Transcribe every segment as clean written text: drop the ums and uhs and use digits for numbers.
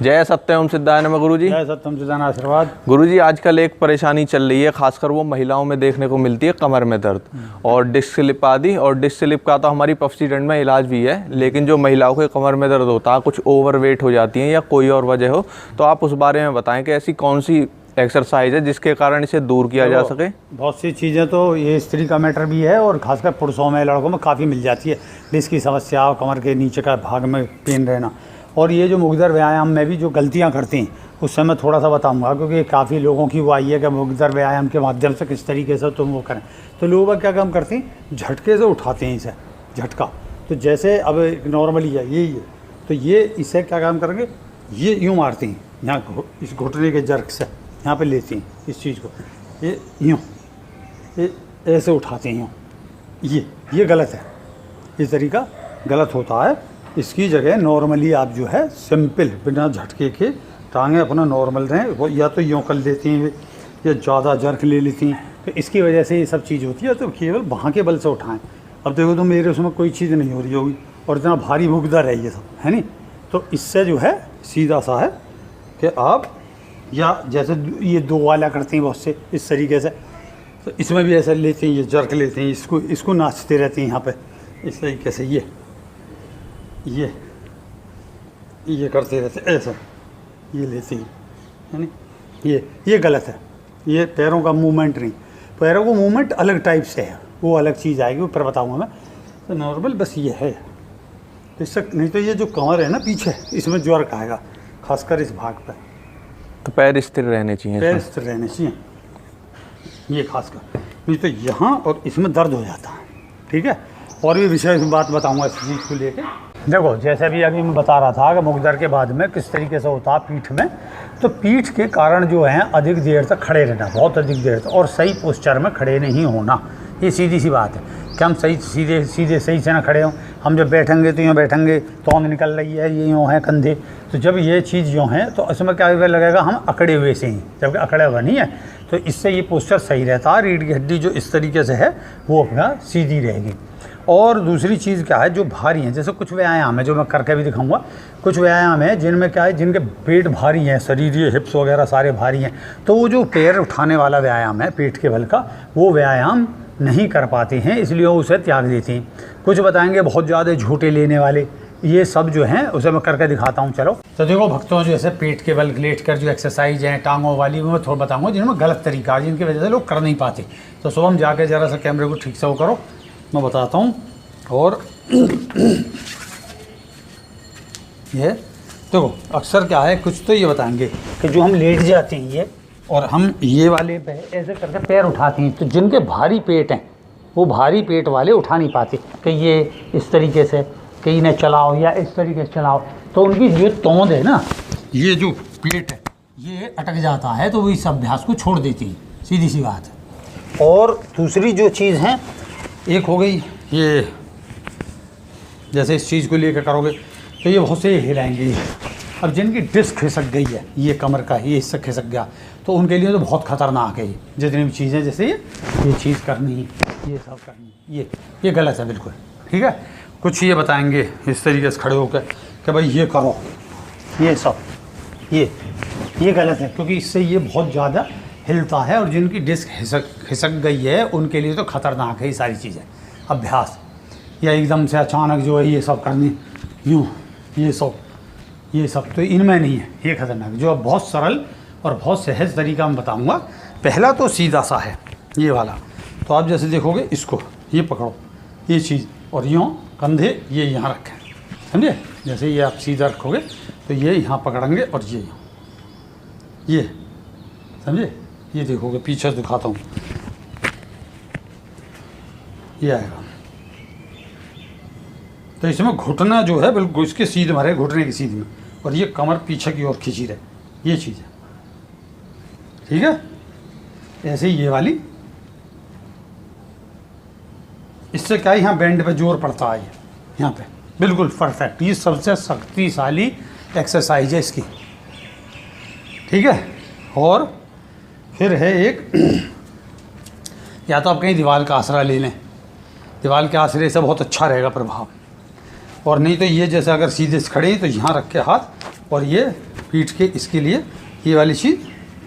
जय सत्यम सिद्धाय नमः गुरुजी। जय सत्यम सिद्धाय आशीर्वाद। गुरुजी आजकल एक परेशानी चल रही है, खासकर वो महिलाओं में देखने को मिलती है, कमर में दर्द और डिस्क स्लिप आदि। और डिस्क स्लिप का तो हमारी पफसीडेंट में इलाज भी है, लेकिन जो महिलाओं के कमर में दर्द होता है, कुछ ओवरवेट हो जाती हैं या कोई और वजह हो, तो आप उस बारे में बताएं कि ऐसी कौन सी एक्सरसाइज है जिसके कारण इसे दूर किया जा सके। बहुत सी चीज़ें तो ये स्त्री का मैटर भी है और खासकर पुरुषों में, लड़कों में काफ़ी मिल जाती है। डिस्क की समस्या, कमर के नीचे का भाग में पेन रहना, और ये जो मुग्दर व्यायाम में भी जो गलतियां करती हैं उससे मैं थोड़ा सा बताऊंगा, क्योंकि काफ़ी लोगों की वो आई है कि मुग्दर व्यायाम के माध्यम से किस तरीके से तुम वो करें। तो लोग क्या काम करते हैं, झटके से उठाते हैं इसे, झटका। तो जैसे अब नॉर्मली है यही है, तो ये इसे क्या काम करेंगे, ये यूँ मारती हैं यहाँ इस घुटने के जर्क से, यहाँ पे लेती हैं इस चीज़ को, ये यूँ, ये ऐसे उठाते हैं यूँ, ये गलत है। इस तरीका गलत होता है। इसकी जगह नॉर्मली आप जो है सिंपल बिना झटके के टांगें अपना नॉर्मल रहें, वो या तो यूँ कर लेती हैं या ज़्यादा जर्क ले लेती हैं, तो इसकी वजह से ये सब चीज़ होती है। तो केवल वहाँ के बल से उठाएं। अब देखो तो मेरे उसमें कोई चीज़ नहीं हो रही होगी और इतना भारी मुग्दर है ये सब, है नहीं। तो इससे जो है सीधा सा है कि आप, या जैसे ये दो वाला करते हैं बहुत से इस तरीके से, तो इसमें भी ऐसा लेते हैं, ये जर्क लेते हैं, इसको नाचते रहते हैं यहाँ पे इस तरीके से, ये करते रहते ऐसा, ये लेते हैं, है नहीं। ये गलत है। ये पैरों का मूवमेंट नहीं, पैरों का मूवमेंट अलग टाइप से है, वो अलग चीज़ आएगी, ऊपर बताऊंगा मैं। तो नॉर्मल बस ये है, इससे नहीं तो ये जो कमर है ना पीछे, इसमें ज्वार आएगा खासकर इस भाग पर। तो पैर स्थिर रहने चाहिए, पैर स्थिर रहने चाहिए ये खासकर, नहीं तो यहाँ और इसमें दर्द हो जाता है। ठीक है, और भी विषय बात बताऊँगा इस चीज़ को लेकर। देखो जैसे अभी मैं बता रहा था कि मुग्दर के बाद में किस तरीके से होता है पीठ में, तो पीठ के कारण जो है अधिक देर तक खड़े रहना, बहुत अधिक देर तक, और सही पोस्चर में खड़े नहीं होना। ये सीधी सी बात है कि हम सीधे सही से ना खड़े हों। हम जब बैठेंगे तो यूँ बैठेंगे, तौंद निकल रही है, ये यूँ है कंधे, तो जब ये चीज़ यूँ है तो इसमें क्या लगेगा, हम अकड़े हुए से ही, जबकि अकड़े हुआ नहीं है। तो इससे ये पोस्चर सही रहता है। रीढ़ की हड्डी जो इस तरीके से है वो अपना सीधी रहेगी। और दूसरी चीज़ क्या है, जो भारी हैं, जैसे कुछ व्यायाम है जो मैं करके भी दिखाऊंगा, कुछ व्यायाम है जिनमें क्या है, जिनके पेट भारी हैं, शरीर ये हिप्स वगैरह सारे भारी हैं, तो वो जो पैर उठाने वाला व्यायाम है पेट के बल का, वो व्यायाम नहीं कर पाते हैं, इसलिए वो उसे त्याग देते हैं। कुछ बताएंगे बहुत ज़्यादा झूठे लेने वाले, ये सब जो हैं उसे मैं करके दिखाता हूँ। चलो तो देखो भक्तों, जो ऐसे पेट के बल लेट कर जो एक्सरसाइज हैं टांगों वाली, वो मैं थोड़ा बताऊँगा जिनमें गलत तरीका है, जिनकी वजह से लोग कर नहीं पाते। तो सुबह हम जाके ज़रा सा कैमरे को ठीक से वो करो, मैं बताता हूँ। और ये देखो अक्सर क्या है, कुछ तो ये बताएंगे कि जो हम लेट जाते हैं ये, और हम ये वाले ऐसे करके पैर उठाते हैं, तो जिनके भारी पेट हैं वो भारी पेट वाले उठा नहीं पाते, कि ये इस तरीके से कि इन्हें चलाओ या इस तरीके से चलाओ, तो उनकी जो तौंद है ना, ये जो पेट है ये अटक जाता है, तो वो इस अभ्यास को छोड़ देती है, सीधी सी बात है। और दूसरी जो चीज़ है, एक हो गई ये, जैसे इस चीज़ को लेकर करोगे तो ये बहुत से हिलाएंगे। अब जिनकी डिस्क खिसक गई है, ये कमर का ये हिस्सा खिसक गया, तो उनके लिए तो बहुत ख़तरनाक है। जितनी भी चीज़ें, जैसे ये चीज़ करनी, ये सब करनी, ये गलत है बिल्कुल। ठीक है, कुछ ये बताएंगे इस तरीके से खड़े होकर कि भाई ये करो, ये सब ये गलत है, क्योंकि इससे ये बहुत ज़्यादा हिलता है, और जिनकी डिस्क खिसक गई है उनके लिए तो ख़तरनाक है ये सारी चीज़ें अभ्यास। या एकदम से अचानक जो है ये सब करनी, यूँ ये सब तो इनमें नहीं है, ये खतरनाक। जो अब बहुत सरल और बहुत सहज तरीका मैं बताऊंगा। पहला तो सीधा सा है ये वाला, तो आप जैसे देखोगे, इसको ये पकड़ो, ये चीज़, और यूँ कंधे ये यहाँ रखें, समझे। जैसे ये आप सीधा रखोगे तो ये यहाँ पकड़ेंगे, और ये समझे। ये देखोगे, पीछे दिखाता हूँ, ये आएगा। तो इसमें घुटना जो है बिल्कुल इसके सीध में रहे, घुटने की सीध में, और ये कमर पीछे की ओर खींची रहे, ये चीज़ है। ठीक है, ऐसे ही ये वाली, इससे क्या है, यहाँ बैंड पे जोर पड़ता है, यहाँ पे बिल्कुल परफेक्ट। ये सबसे शक्तिशाली एक्सरसाइज है इसकी। ठीक है, और फिर है एक, या तो आप कहीं दीवार का आसरा ले लें, दीवार के आसरे से बहुत अच्छा रहेगा प्रभाव, और नहीं तो ये जैसे अगर सीधे से खड़े हैं तो यहाँ रख के हाथ, और ये पीठ के इसके लिए ये वाली चीज़,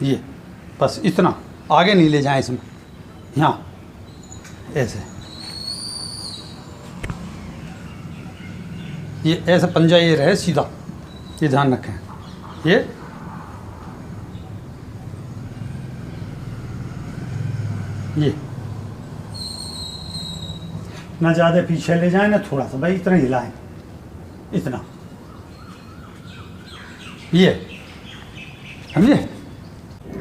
ये बस इतना, आगे नहीं ले जाएं इसमें, यहाँ ऐसे, ये ऐसे पंजा ये रहे सीधा, ये ध्यान रखें। ये ना ज़्यादा पीछे ले जाएं ना थोड़ा सा, भाई इतना हिलाएं, इतना, ये समझे।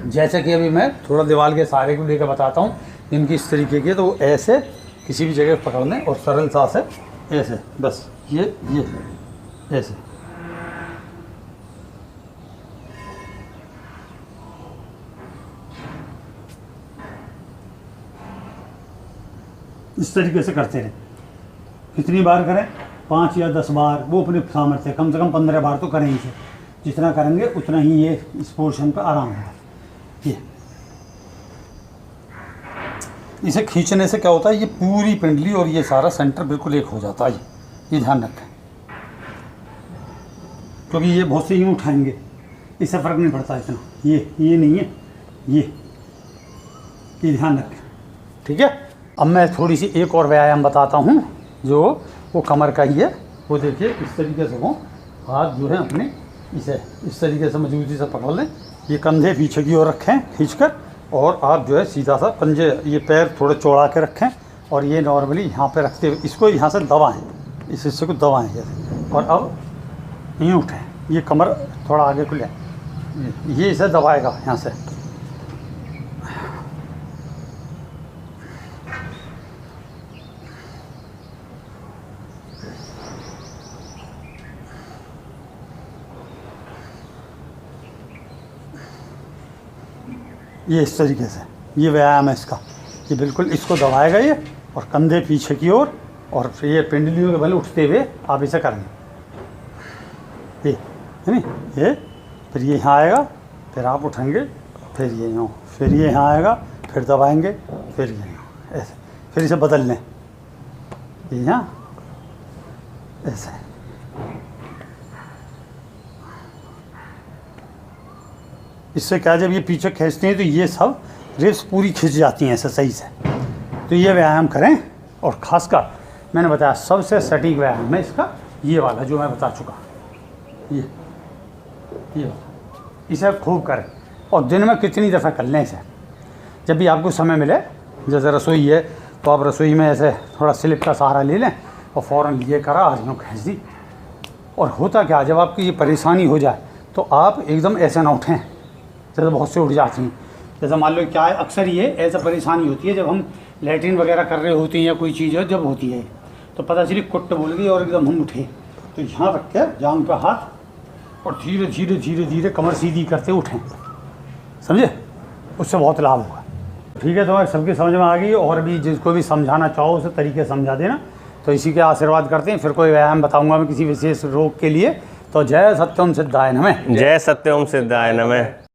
जैसे कि अभी मैं थोड़ा दीवार के सहारे को लेकर बताता हूँ, इनकी इस तरीके के, तो वो ऐसे किसी भी जगह पकड़ लें और सरल सा से ऐसे, बस ये ऐसे, इस तरीके से करते रहें। कितनी बार करें? 5 या 10 बार, वो अपने सामर्थ्य, कम से कम 15 बार तो करें इसे। जितना करेंगे उतना ही ये इस पोर्शन पर आराम होगा। ये इसे खींचने से क्या होता है, ये पूरी पिंडली और ये सारा सेंटर बिल्कुल एक हो जाता है। ये ध्यान रखें, क्योंकि ये बहुत से यूँ उठाएंगे, इससे फ़र्क नहीं पड़ता इतना। ये नहीं है, ये ध्यान रखें, ठीक है। अब मैं थोड़ी सी एक और व्यायाम बताता हूँ, जो वो कमर का ही है। वो देखिए इस तरीके से, वो हाथ जो है अपने इसे इस तरीके से मजबूती से पकड़ लें, ये कंधे पीछे की ओर रखें खींचकर, और आप जो है सीधा सा पंजे, ये पैर थोड़े चौड़ा के रखें, और ये नॉर्मली यहाँ पे रखते हुए इसको यहाँ से दबाएं, इस हिस्से को दबाएं जैसे, और अब यूँ उठें, ये कमर थोड़ा आगे को ले, ये इसे दबाएगा यहाँ से। ये इस तरीके से, ये व्यायाम है इसका, ये बिल्कुल इसको दबाएगा ये, और कंधे पीछे की ओर, और फिर ये पिंडलियों के बल उठते हुए आप इसे करेंगे, ये है नहीं, ये फिर ये यहाँ आएगा, फिर आप उठेंगे, फिर ये यूँ, फिर ये यहाँ आएगा, फिर दबाएंगे, फिर ये यूँ, ऐसे, फिर इसे बदल लें, ये यहाँ ऐसे। इससे क्या, जब ये पीछे खींचते हैं तो ये सब रिब्स पूरी खिंच जाती हैं ऐसे सही से। तो ये व्यायाम करें, और ख़ासकर मैंने बताया सबसे सटीक व्यायाम है इसका ये वाला जो मैं बता चुका, ये वाला, इसे खूब करें, और दिन में कितनी दफ़ा कर लें इसे। जब भी आपको समय मिले, जैसे रसोई है तो आप रसोई में ऐसे थोड़ा स्लिप का सहारा ले लें, और फ़ौरन ये करा, हड्डियों खींच दी। और होता क्या, जब आपकी ये परेशानी हो जाए तो आप एकदम ऐसे ना उठें, जैसे बहुत से उठ जाती हैं। जैसे मान लो क्या है, अक्सर ये ऐसा परेशानी होती है जब हम लैट्रिन वगैरह कर रहे होते हैं या कोई चीज़ है जब होती है, तो पता चली कुट बोल गई और एकदम हम उठे, तो यहाँ रख के जांघ पे हाथ, और धीरे धीरे धीरे धीरे कमर सीधी करते उठें, समझे, उससे बहुत लाभ होगा। ठीक है, तो सबकी समझ में आ गई, और भी जिसको भी समझाना चाहो उसे तरीके समझा देना। तो इसी के आशीर्वाद करते हैं, फिर कोई व्यायाम बताऊँगा मैं किसी विशेष रोग के लिए। तो जय सत्यम सिद्धाय नमः। जय सत्यम सिद्धाय नमः।